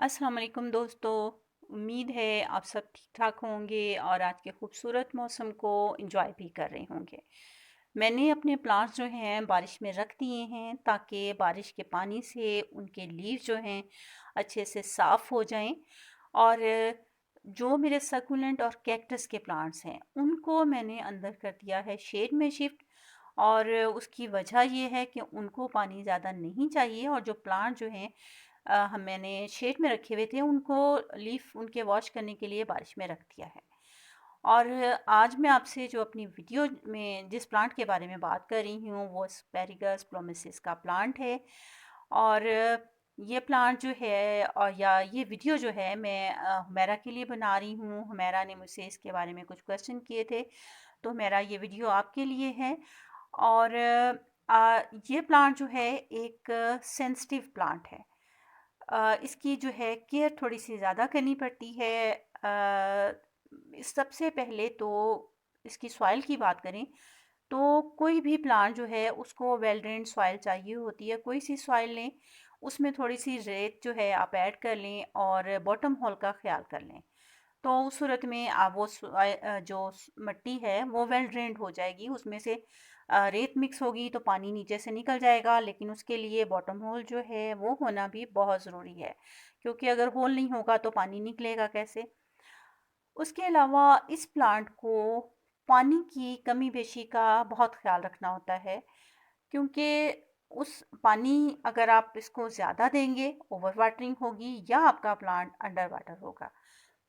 अस्सलाम वालेकुम दोस्तों। उम्मीद है आप सब ठीक ठाक होंगे और आज के खूबसूरत मौसम को एंजॉय भी कर रहे होंगे। मैंने अपने प्लांट्स जो हैं बारिश में रख दिए हैं ताकि बारिश के पानी से उनके लीव जो हैं अच्छे से साफ़ हो जाएं। और जो मेरे सकुलेंट और कैक्टस के प्लांट्स हैं उनको मैंने अंदर कर दिया है शेड में शिफ्ट। और उसकी वजह ये है कि उनको पानी ज़्यादा नहीं चाहिए और जो प्लांट जो हैं हम मैंने शेड में रखे हुए थे उनको लीफ उनके वॉश करने के लिए बारिश में रख दिया है। और आज मैं आपसे जो अपनी वीडियो में जिस प्लांट के बारे में बात कर रही हूँ वो एस्पेरेगस प्लोमिसिस का प्लांट है। और ये प्लांट जो है और या ये वीडियो जो है मैं हुमैरा के लिए बना रही हूँ। हुमैरा ने मुझसे इसके बारे में कुछ क्वेश्चन किए थे, तो मेरा ये वीडियो आपके लिए है। और ये प्लांट जो है एक सेंसिटिव प्लांट है। इसकी जो है केयर थोड़ी सी ज़्यादा करनी पड़ती है। सबसे पहले तो इसकी सॉइल की बात करें तो कोई भी प्लांट जो है उसको वेल ड्रेन्ड सॉइल चाहिए होती है। कोई सी सॉइल लें, उसमें थोड़ी सी रेत जो है आप ऐड कर लें और बॉटम होल का ख्याल कर लें। तो उस सूरत में आप वो मिट्टी है वो वेल ड्रेन्ड हो जाएगी। उसमें से रेत मिक्स होगी तो पानी नीचे से निकल जाएगा, लेकिन उसके लिए बॉटम होल जो है वो होना भी बहुत ज़रूरी है, क्योंकि अगर होल नहीं होगा तो पानी निकलेगा कैसे। उसके अलावा इस प्लांट को पानी की कमी बेशी का बहुत ख्याल रखना होता है, क्योंकि उस पानी अगर आप इसको ज़्यादा देंगे ओवर वाटरिंग होगी या आपका प्लांट अंडर वाटर होगा,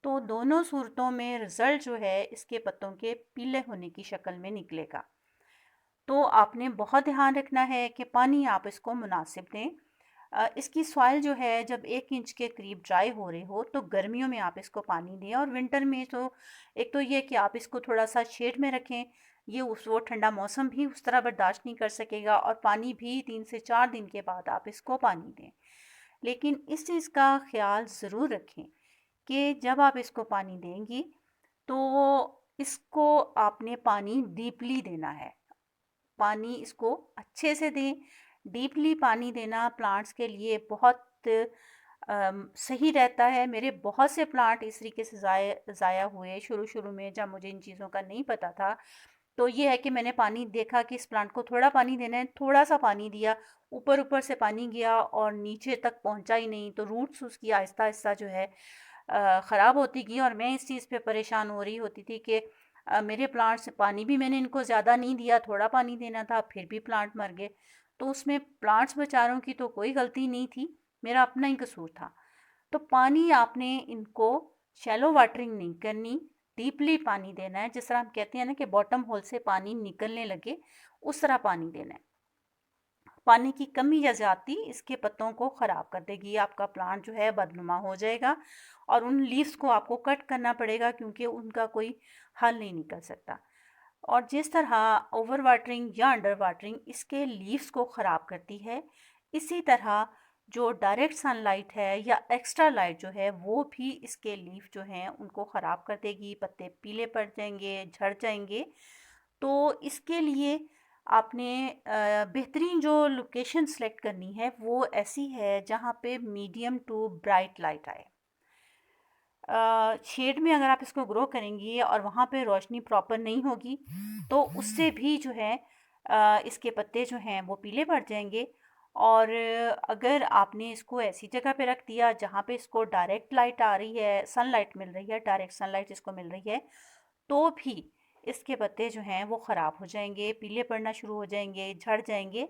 तो दोनों सूरतों में रिज़ल्ट जो है इसके पत्तों के पीले होने की शक्ल में निकलेगा। तो आपने बहुत ध्यान रखना है कि पानी आप इसको मुनासिब दें। इसकी सॉइल जो है जब 1 इंच के करीब ड्राई हो रही हो तो गर्मियों में आप इसको पानी दें, और विंटर में तो एक तो ये कि आप इसको थोड़ा सा शेड में रखें। ये उस वो ठंडा मौसम भी उस तरह बर्दाश्त नहीं कर सकेगा, और पानी भी 3 से 4 दिन के बाद आप इसको पानी दें। लेकिन इस चीज़ का ख्याल ज़रूर रखें कि जब आप इसको पानी देंगी तो इसको आपने पानी डीपली देना है। पानी इसको अच्छे से दें। डीपली पानी देना प्लांट्स के लिए बहुत सही रहता है। मेरे बहुत से प्लांट इस तरीके से ज़ाया हुए शुरू में, जब मुझे इन चीज़ों का नहीं पता था। तो ये है कि मैंने पानी देखा कि इस प्लांट को थोड़ा पानी देना है, थोड़ा सा पानी दिया, ऊपर ऊपर से पानी गया और नीचे तक पहुंचा ही नहीं, तो रूट्स उसकी आहिस्ता आहिस्ता जो है ख़राब होती गई। और मैं इस चीज़ पे परेशान हो रही होती थी कि मेरे प्लांट्स, पानी भी मैंने इनको ज़्यादा नहीं दिया, थोड़ा पानी देना था, फिर भी प्लांट मर गए। तो उसमें प्लांट्स बेचारों की तो कोई गलती नहीं थी, मेरा अपना ही कसूर था। तो पानी आपने इनको शैलो वाटरिंग नहीं करनी, डीपली पानी देना है। जिस तरह हम कहते हैं ना कि बॉटम होल से पानी निकलने लगे, उस तरह पानी देना है। पानी की कमी या ज़्यादती इसके पत्तों को ख़राब कर देगी। आपका प्लांट जो है बदनुमा हो जाएगा और उन लीव्स को आपको कट करना पड़ेगा, क्योंकि उनका कोई हल नहीं निकल सकता। और जिस तरह ओवर वाटरिंग या अंडर वाटरिंग इसके लीव्स को ख़राब करती है, इसी तरह जो डायरेक्ट सनलाइट है या एक्स्ट्रा लाइट जो है वो भी इसके लीफ जो हैं उनको ख़राब कर देगी। पत्ते पीले पड़ जाएंगे, झड़ जाएंगे। तो इसके लिए आपने बेहतरीन जो लोकेशन सेलेक्ट करनी है वो ऐसी है जहाँ पे मीडियम टू ब्राइट लाइट आए। शेड में अगर आप इसको ग्रो करेंगी और वहाँ पे रोशनी प्रॉपर नहीं होगी तो उससे भी जो है इसके पत्ते जो हैं वो पीले पड़ जाएंगे। और अगर आपने इसको ऐसी जगह पे रख दिया जहाँ पे इसको डायरेक्ट लाइट आ रही है, सनलाइट मिल रही है, डायरेक्ट सनलाइट इसको मिल रही है, तो भी इसके पत्ते जो हैं वो ख़राब हो जाएंगे, पीले पड़ना शुरू हो जाएंगे, झड़ जाएंगे,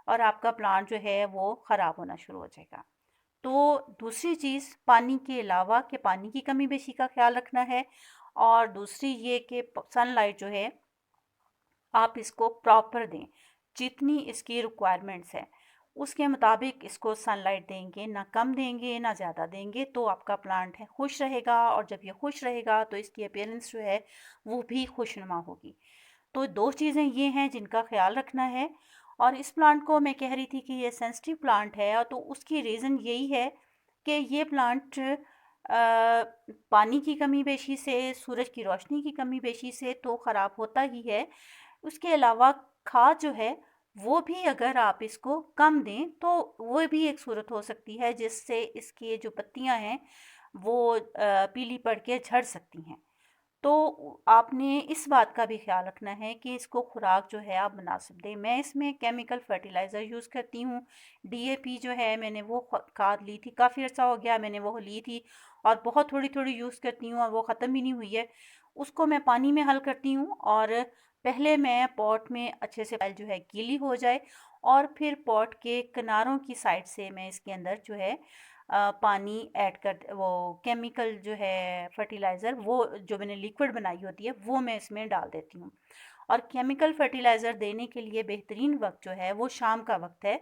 और आपका प्लांट जो है वो ख़राब होना शुरू हो जाएगा। तो दूसरी चीज़ पानी के अलावा कि पानी की कमी बेशी का ख्याल रखना है, और दूसरी ये कि सनलाइट जो है आप इसको प्रॉपर दें। जितनी इसकी रिक्वायरमेंट्स है उसके मुताबिक इसको सनलाइट देंगे, ना कम देंगे ना ज़्यादा देंगे, तो आपका प्लांट है खुश रहेगा। और जब ये खुश रहेगा तो इसकी अपीयरेंस जो है वो भी खुशनुमा होगी। तो दो चीज़ें ये हैं जिनका ख्याल रखना है। और इस प्लांट को मैं कह रही थी कि ये सेंसिटिव प्लांट है, और तो उसकी रीज़न यही है कि ये प्लांट पानी की कमी बेशी से, सूरज की रोशनी की कमी बेशी से तो ख़राब होता ही है। उसके अलावा खाद जो है वो भी अगर आप इसको कम दें तो वो भी एक सूरत हो सकती है जिससे इसकी जो पत्तियां हैं वो पीली पड़ के झड़ सकती हैं। तो आपने इस बात का भी ख्याल रखना है कि इसको खुराक जो है आप मुनासिब दें। मैं इसमें केमिकल फर्टिलाइज़र यूज़ करती हूँ। डीएपी जो है मैंने वो खाद ली थी, काफ़ी अर्सा हो गया मैंने वो ली थी और बहुत थोड़ी थोड़ी यूज़ करती हूँ और वो ख़त्म ही नहीं हुई है। उसको मैं पानी में हल करती हूँ और पहले मैं पॉट में अच्छे से जो है गीली हो जाए और फिर पॉट के किनारों की साइड से मैं इसके अंदर जो है पानी ऐड कर वो केमिकल जो है फर्टिलाइज़र वो जो मैंने लिक्विड बनाई होती है वो मैं इसमें डाल देती हूँ। और केमिकल फर्टिलाइज़र देने के लिए बेहतरीन वक्त जो है वो शाम का वक्त है,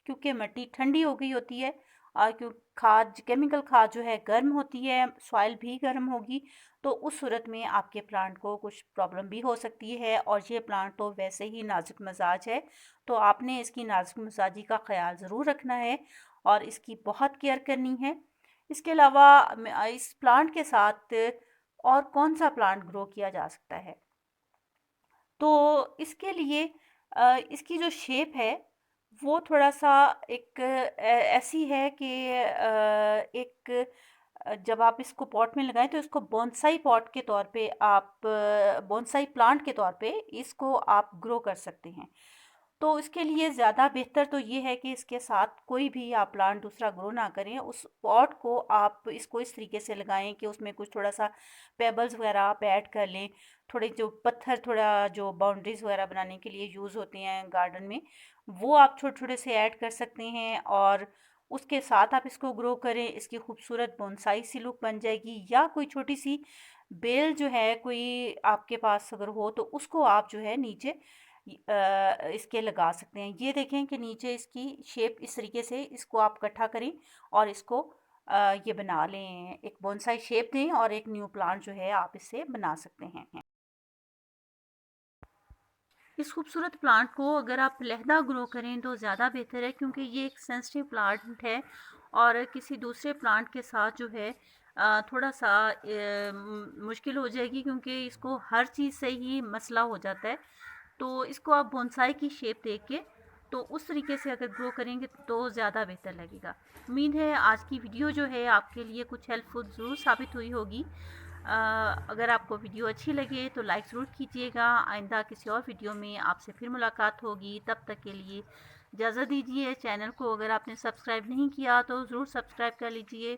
क्योंकि मिट्टी ठंडी हो गई होती है और क्यों खाद केमिकल खाद जो है गर्म होती है, सॉइल भी गर्म होगी। तो उस सूरत में आपके प्लांट को कुछ प्रॉब्लम भी हो सकती है और ये प्लांट तो वैसे ही नाजुक मिजाज है, तो आपने इसकी नाजुक मिजाजी का ख्याल ज़रूर रखना है और इसकी बहुत केयर करनी है। इसके अलावा इस प्लांट के साथ और कौन सा प्लांट ग्रो किया जा सकता है? तो इसके लिए इसकी जो शेप है वो थोड़ा-सा एक ऐसी है कि जब आप इसको पॉट में लगाएँ तो इसको बोनसाई पॉट के तौर पे आप बोनसाई प्लांट के तौर पे इसको आप ग्रो कर सकते हैं। तो इसके लिए ज़्यादा बेहतर तो ये है कि इसके साथ कोई भी आप प्लांट दूसरा ग्रो ना करें। उस पॉट को आप इसको इस तरीके से लगाएँ कि उसमें कुछ थोड़ा-सा पेबल्स वगैरह आप ऐड कर लें। थोड़े जो पत्थर थोड़ा जो बाउंड्रीज़ वगैरह बनाने के लिए यूज़ होते हैं गार्डन में, वो आप छोटे-छोटे से ऐड कर सकते हैं और उसके साथ आप इसको ग्रो करें। इसकी खूबसूरत बोनसाई सी लुक बन जाएगी या कोई छोटी-सी बेल जो है कोई आपके पास अगर हो तो उसको आप जो है नीचे इसके लगा सकते हैं। ये देखें कि नीचे इसकी शेप इस तरीके से इसको आप इकट्ठा करें और इसको ये बना लें, एक बोनसाई शेप दें और एक न्यू प्लांट जो है आप इससे बना सकते हैं। इस खूबसूरत प्लांट को अगर आप अलहदा ग्रो करें तो ज़्यादा बेहतर है, क्योंकि ये एक सेंसिटिव प्लांट है और किसी दूसरे प्लांट के साथ जो है थोड़ा सा मुश्किल हो जाएगी, क्योंकि इसको हर चीज़ से ही मसला हो जाता है। तो इसको आप बोनसाई की शेप दे के तो उस तरीके से अगर ग्रो करेंगे तो ज़्यादा बेहतर लगेगा। उम्मीद है आज की वीडियो जो है आपके लिए कुछ हेल्पफुल ज़रूर साबित हुई होगी। अगर आपको वीडियो अच्छी लगे तो लाइक ज़रूर कीजिएगा। आइंदा किसी और वीडियो में आपसे फिर मुलाकात होगी, तब तक के लिए इजाज़त दीजिए। चैनल को अगर आपने सब्सक्राइब नहीं किया तो ज़रूर सब्सक्राइब कर लीजिए।